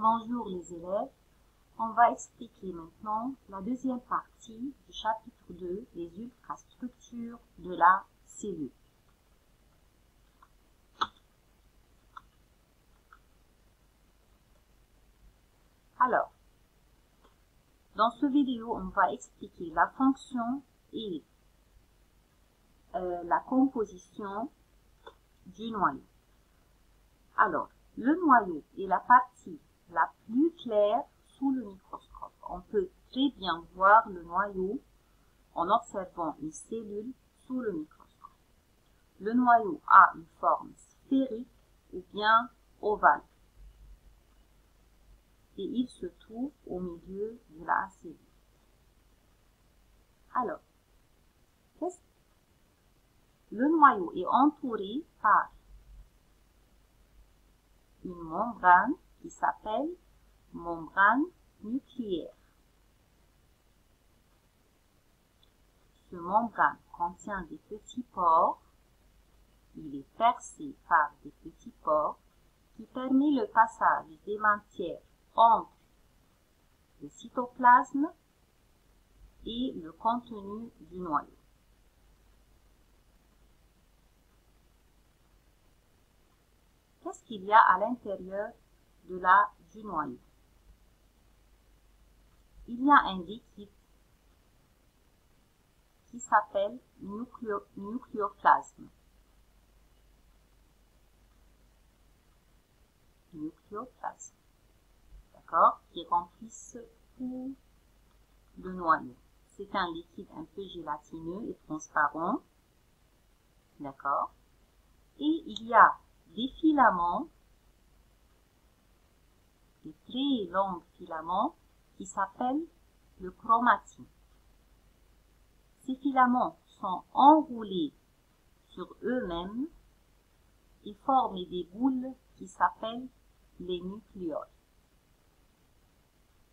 Bonjour les élèves, on va expliquer maintenant la deuxième partie du chapitre 2, les ultrastructures de la cellule. Alors, dans ce vidéo, on va expliquer la fonction et la composition du noyau. Alors, le noyau est la partie la plus claire sous le microscope. On peut très bien voir le noyau en observant une cellule sous le microscope. Le noyau a une forme sphérique ou bien ovale et il se trouve au milieu de la cellule. Alors, le noyau est entouré par une membrane qui s'appelle membrane nucléaire. Ce membrane contient des petits pores. Il est percé par des petits pores qui permettent le passage des matières entre le cytoplasme et le contenu du noyau. Qu'est-ce qu'il y a à l'intérieur du noyau? Il y a un liquide qui s'appelle nucléoplasme. Nucléoplasme, d'accord, qui remplisse tout le noyau. C'est un liquide un peu gélatineux et transparent, d'accord, et il y a des filaments, des très longs filaments qui s'appellent le chromatine. Ces filaments sont enroulés sur eux-mêmes et forment des boules qui s'appellent les nucléoles.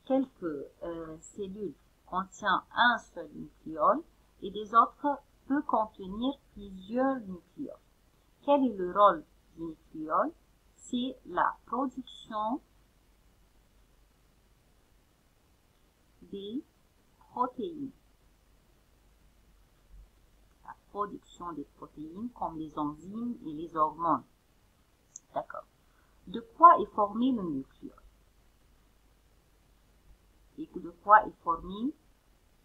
Quelques cellules contiennent un seul nucléole et des autres peuvent contenir plusieurs nucléoles. Quel est le rôle du nucléole? C'est la production des protéines. La production des protéines comme les enzymes et les hormones. D'accord. De quoi est formé le nucléole? Et de quoi est formé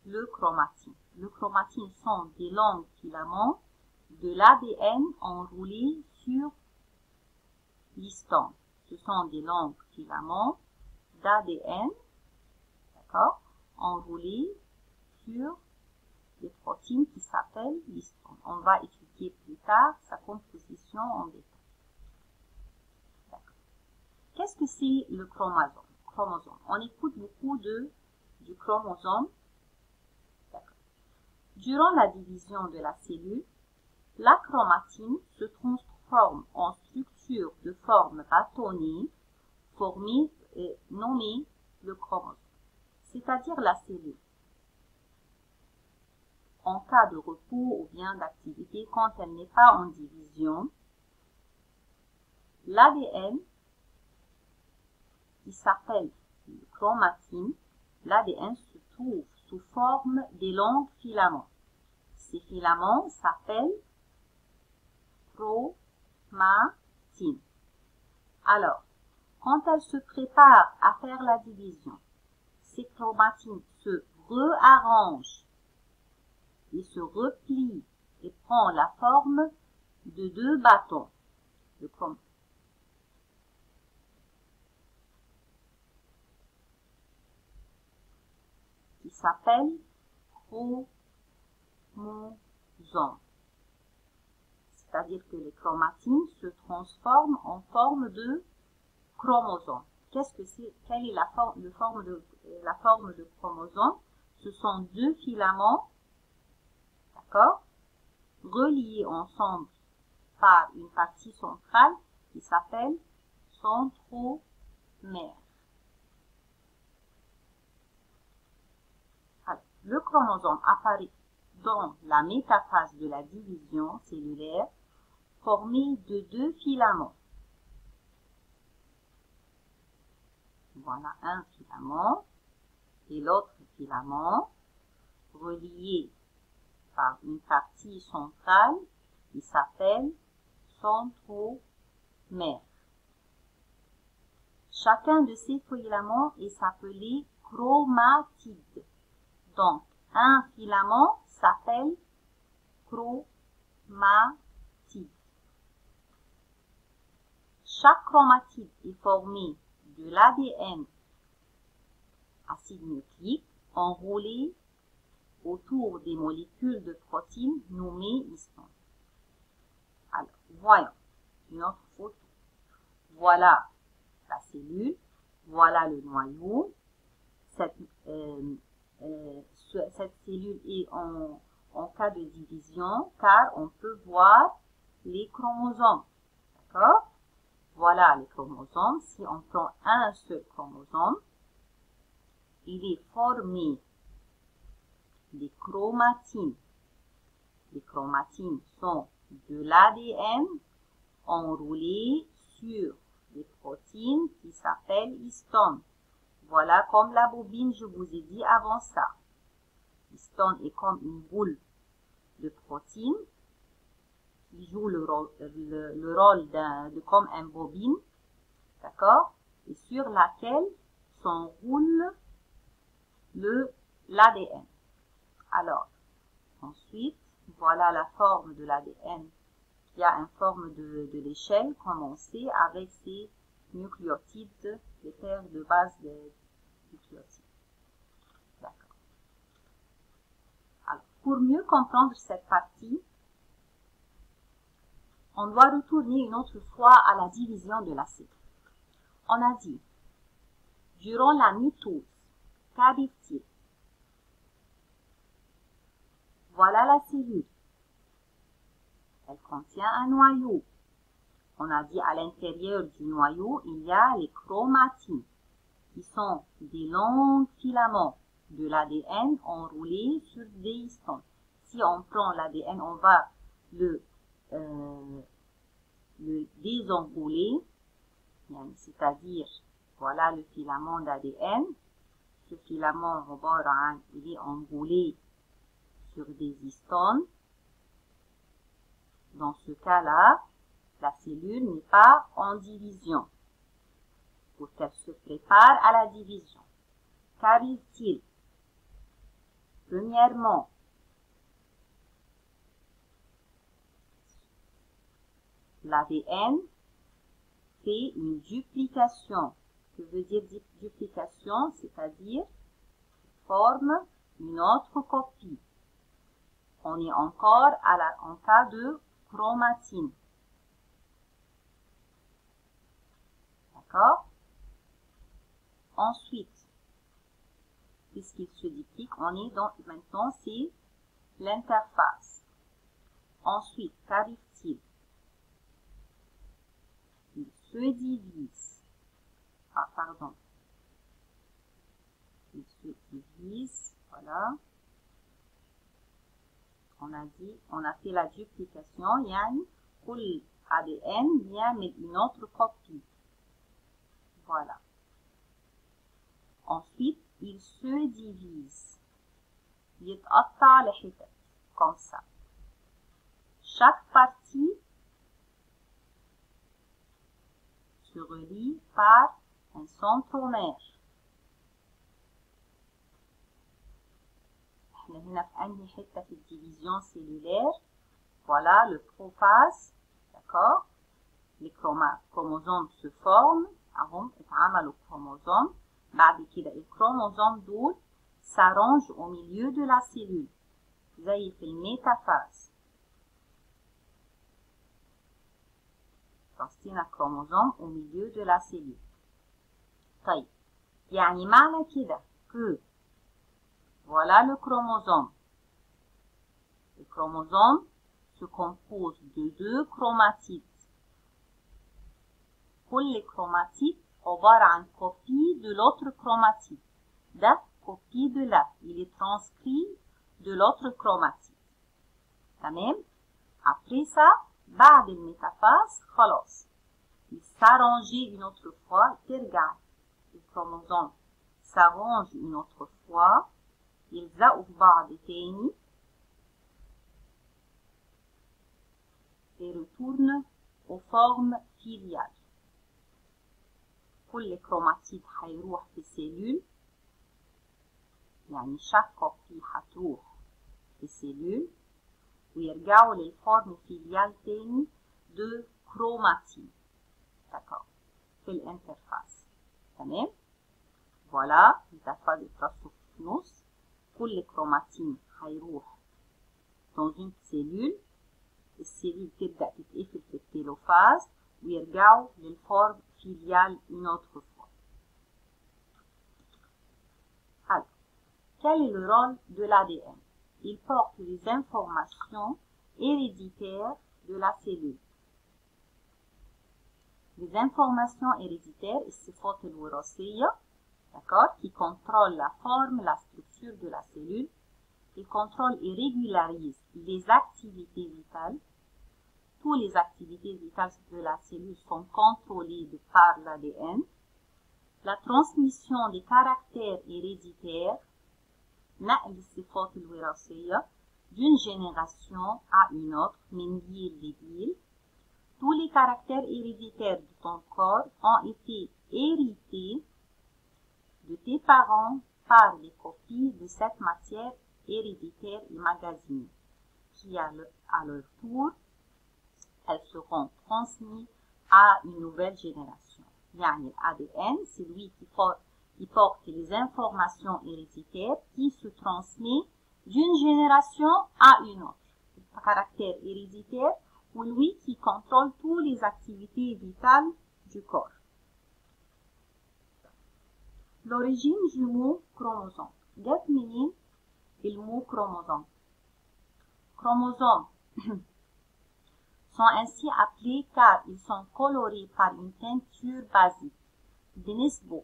le chromatine? Le chromatine sont des longs filaments de l'ADN enroulés sur l'histone. Ce sont des longs filaments d'ADN, d'accord, enroulés sur des protéines qui s'appellent l'histone. On va étudier plus tard sa composition en détail. Qu'est-ce que c'est le chromosome? On écoute beaucoup du chromosome. Durant la division de la cellule, la chromatine se transforme en structure de forme bâtonnée nommée le chromosome, c'est-à-dire la cellule. En cas de repos ou bien d'activité, quand elle n'est pas en division, l'ADN qui s'appelle chromatine, l'ADN se trouve sous forme des longs filaments. Ces filaments s'appellent chromatine. Alors, quand elle se prépare à faire la division, ces chromatines se réarrangent et se replient et prend la forme de deux bâtons. Qui s'appelle chromosome. C'est-à-dire que les chromatines se transforment en forme de chromosome. Qu'est-ce que c'est? Quelle est la forme de chromosome? Ce sont deux filaments, d'accord, reliés ensemble par une partie centrale qui s'appelle centromère. Le chromosome apparaît dans la métaphase de la division cellulaire formée de deux filaments. voilà un filament et l'autre filament reliés par une partie centrale qui s'appelle centromère. Chacun de ces filaments est appelé chromatide. Donc, un filament s'appelle chromatide. Chaque chromatide est formé de l'ADN, acide nucléique, enroulé autour des molécules de protéines nommées histones. Alors, voyons une autre photo. Voilà la cellule, voilà le noyau. Cette cellule est en cas de division car on peut voir les chromosomes. D'accord? Voilà les chromosomes. Si on prend un seul chromosome, il est formé des chromatines. Les chromatines sont de l'ADN enroulé sur des protéines qui s'appellent histones. Voilà comme la bobine, je vous ai dit avant ça. L'histone est comme une boule de protéines qui joue le rôle comme un bobine, d'accord, et sur laquelle s'enroule l'ADN. Alors, ensuite, voilà la forme de l'ADN qui a une forme de l'échelle, comme on sait, avec ses nucléotides, les paires de base des nucléotides. D'accord. Alors, pour mieux comprendre cette partie, on doit retourner une autre fois à la division de la cellule. On a dit, durant la mitose, qu'arrive-t-il? Voilà la cellule. Elle contient un noyau. On a dit à l'intérieur du noyau, il y a les chromatines, qui sont des longs filaments de l'ADN enroulés sur des histones. Si on prend l'ADN, on va le désenrouler, c'est-à-dire, voilà le filament d'ADN. Ce filament, il est enroulé sur des histones. Dans ce cas-là, la cellule n'est pas en division. Pour qu'elle se prépare à la division, qu'arrive-t-il? Premièrement, l'ADN fait une duplication. Que veut dire duplication? C'est-à-dire forme une autre copie. On est encore en cas de chromatine. D'accord? Ensuite, puisqu'il se duplique, on est maintenant, c'est l'interface. Ensuite, qu'arrive-t-il? Il se divise. Il se divise, voilà. On a fait la duplication, yani, pour l'ADN vient mais une autre copie. Voilà. Ensuite, il se divise. يتقطع لحتت, comme ça. Chaque partie se relie par un centromère. هنا في أنهي حتة في الديفيزيون cellulaire. Voilà le prophase, d'accord. Les chromosomes se forment, هم اتعملوا chromosomes. بعد كده الكروموزوم دول s'arrangent au milieu de la cellule زي في الميتافاز. رصينا chromosome au milieu de la cellule. طيب يعني معنى كده que voilà le chromosome. Le chromosome se compose de deux chromatides. كل chromatide عبارة عن copie de l'autre chromatide. ده copie de là. Il est transcrit de l'autre chromatide. تمام؟ Après ça, بعد الميتافاز خلاص. Il s'arrangeait une autre fois. ترجع les chromosomes s'arrangent une autre fois يلزقوا في بعض تاني et retournent aux formes filiales. كل كروماتيد هيروح في سيلول، يعني chaque copie هتروح في سيلول ويرجعوا للفورم فيليال تاني de chromatine. D'accord. في الانترفاس. تمام. فوالا الانترفاس بيترصوا في النص. كل كروماتين هيروح dans une cellule. السيلول تبدأ تتقفل في التيلوفاز ويرجعوا للفورم فيليال une autre fois. Alors, quel est le rôle de l'ADN? Il porte les informations héréditaires de la cellule. Les informations héréditaires, الصفات الوراثية, d'accord, qui contrôlent la forme, la structure de la cellule. Il contrôle et régularise les activités vitales. Toutes les activités vitales de la cellule sont contrôlées par l'ADN. La transmission des caractères héréditaires, نقل الصفات الوراثية d'une génération à une autre, من جيل لجيل. Tous les caractères héréditaires de ton corps ont été hérités de tes parents par des copies de cette matière héréditaire immagasinée, qui à leur tour, elles seront transmises à une nouvelle génération. يعني l'ADN, c'est lui qui porte les informations héréditaires qui se transmet d'une génération à une autre. Le caractère héréditaire ou lui qui contrôle toutes les activités vitales du corps. L'origine du mot chromosome. جت منين المو chromosome? Chromosomes sont ainsi appelés car ils sont colorés par une teinture basique. بالنسبة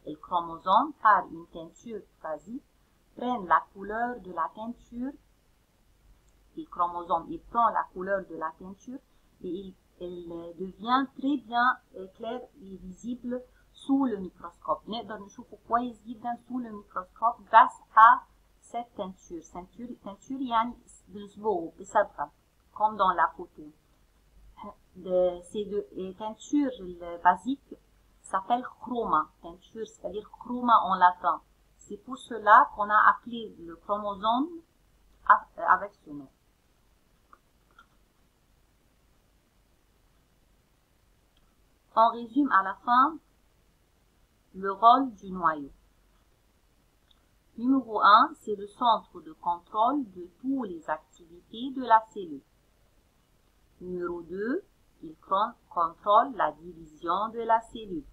le chromosome par une teinture basique prennent la couleur de la teinture. Le chromosome, il prend la couleur de la teinture et il devient très bien clair et visible sous le microscope. نقدر نشوفه كويس جدا sous le microscope grâce à cette teinture. Teinture يعني بصبغه بصبغة comme dans la photo. Ces deux teintures basiques s'appellent chroma. Teinture, c'est-à-dire chroma en latin. C'est pour cela qu'on a appelé le chromosome avec ce nom. On résume à la fin le rôle du noyau. Numéro 1, c'est le centre de contrôle de toutes les activités de la cellule. Numéro 2, il contrôle la division de la cellule.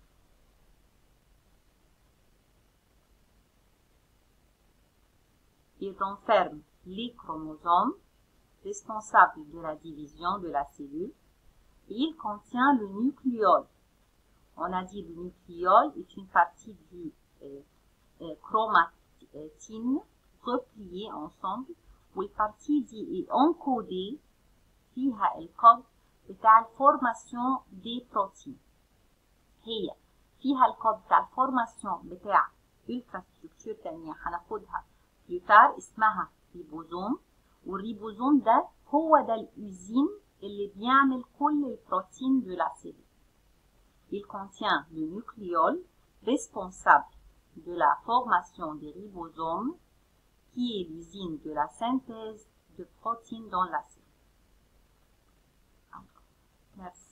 Il renferme les chromosomes responsables de la division de la cellule et il contient le nucléole. On a dit le nucléole est une partie du chromatine repliée ensemble والpartie دي est encodée فيها الكود بتاع الفورماسيون دي بروتين. هي فيها الكود بتاع الفورماسيون بتاع ultra structure تانية هناخدها بلوتار اسمها ريبوزوم، والريبوزوم ده هو ده الأوزين اللي بيعمل كل البروتين de la cellule. Il contient le nucléole responsable de la formation des ribosomes qui est l'usine de la synthèse de protéines dans la cellule. Merci.